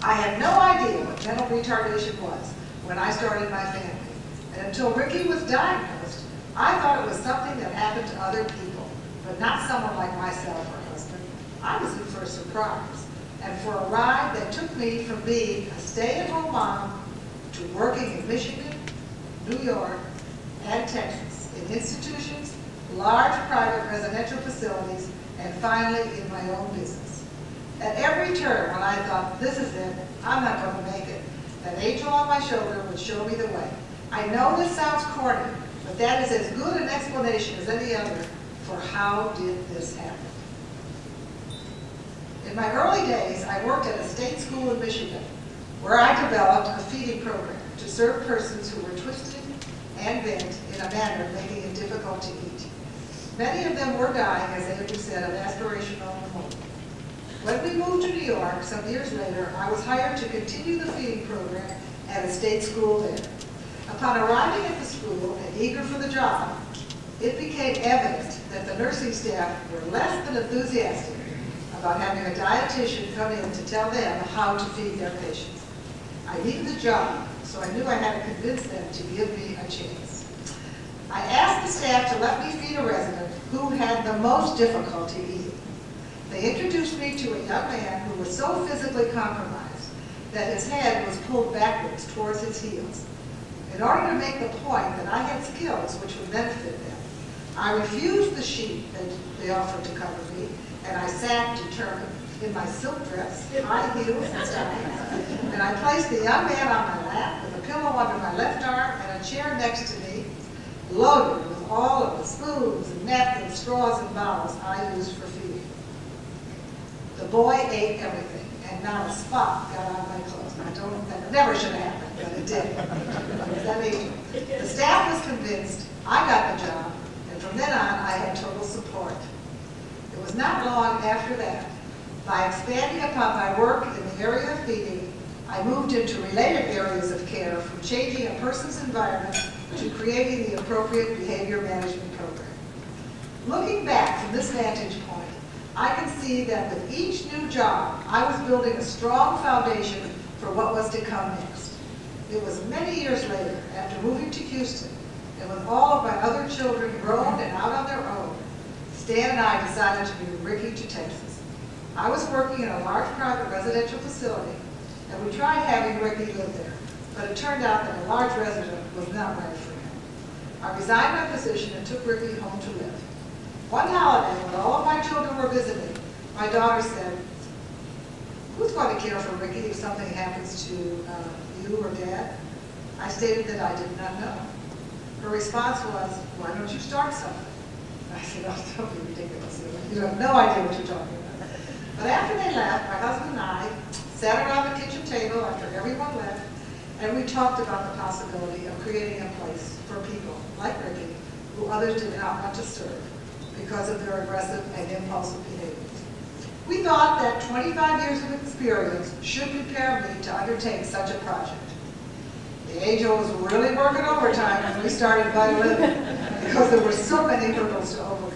I had no idea what mental retardation was when I started my family. And until Ricky was diagnosed, I thought it was something that happened to other people, but not someone like myself or husband. I was in for a surprise and for a ride that took me from being a stay-at-home mom to working in Michigan, New York, and Texas, in institutions, large private residential facilities, and finally in my own business. At every turn when I thought, this is it, I'm not going to make it, that angel on my shoulder would show me the way. I know this sounds corny, but that is as good an explanation as any other for how did this happen. In my early days, I worked at a state school in Michigan, where I developed a feeding program to serve persons who were twisted and bent in a manner making it difficult to eat. Many of them were dying, as Avery said, of aspirational pneumonia. When we moved to New York some years later, I was hired to continue the feeding program at a state school there. Upon arriving at the school and eager for the job, it became evident that the nursing staff were less than enthusiastic about having a dietitian come in to tell them how to feed their patients. I needed the job, so I knew I had to convince them to give me a chance. I asked the staff to let me feed a resident who had the most difficulty eating. They introduced me to a young man who was so physically compromised that his head was pulled backwards towards his heels. In order to make the point that I had skills which would benefit them, I refused the sheet that they offered to cover me, and I sat determined in my silk dress, high heels and stockings, and I placed the young man on my lap with a pillow under my left arm and a chair next to me, loaded with all of the spoons and napkins, straws, and bottles I used for feeding. The boy ate everything, and not a spot got on my clothes. That never should have happened, but it did. That angel. The staff was convinced I got the job, and from then on, I had total support. It was not long after that, by expanding upon my work in the area of feeding, I moved into related areas of care, from changing a person's environment to creating the appropriate behavior management program. Looking back from this vantage point, I can see that with each new job, I was building a strong foundation for what was to come next. It was many years later, after moving to Houston, and with all of my other children grown and out on their own, Stan and I decided to move Ricky to Texas. I was working in a large private residential facility, and we tried having Ricky live there, but it turned out that a large resident was not right for him. I resigned my position and took Ricky home to live. One holiday, when all of my children were visiting, my daughter said, "Who's going to care for Ricky if something happens to you or Dad?" I stated that I did not know. Her response was, "Why don't you start something?" I said, "Oh, don't be ridiculous. You have no idea what you're talking about." But after they left, my husband and I sat around the kitchen table after everyone left, and we talked about the possibility of creating a place for people like Ricky, who others did not want to serve because of their aggressive and impulsive behaviors. We thought that 25 years of experience should prepare me to undertake such a project. The angel was really working overtime when we started Vita-Living because there were so many hurdles to overcome.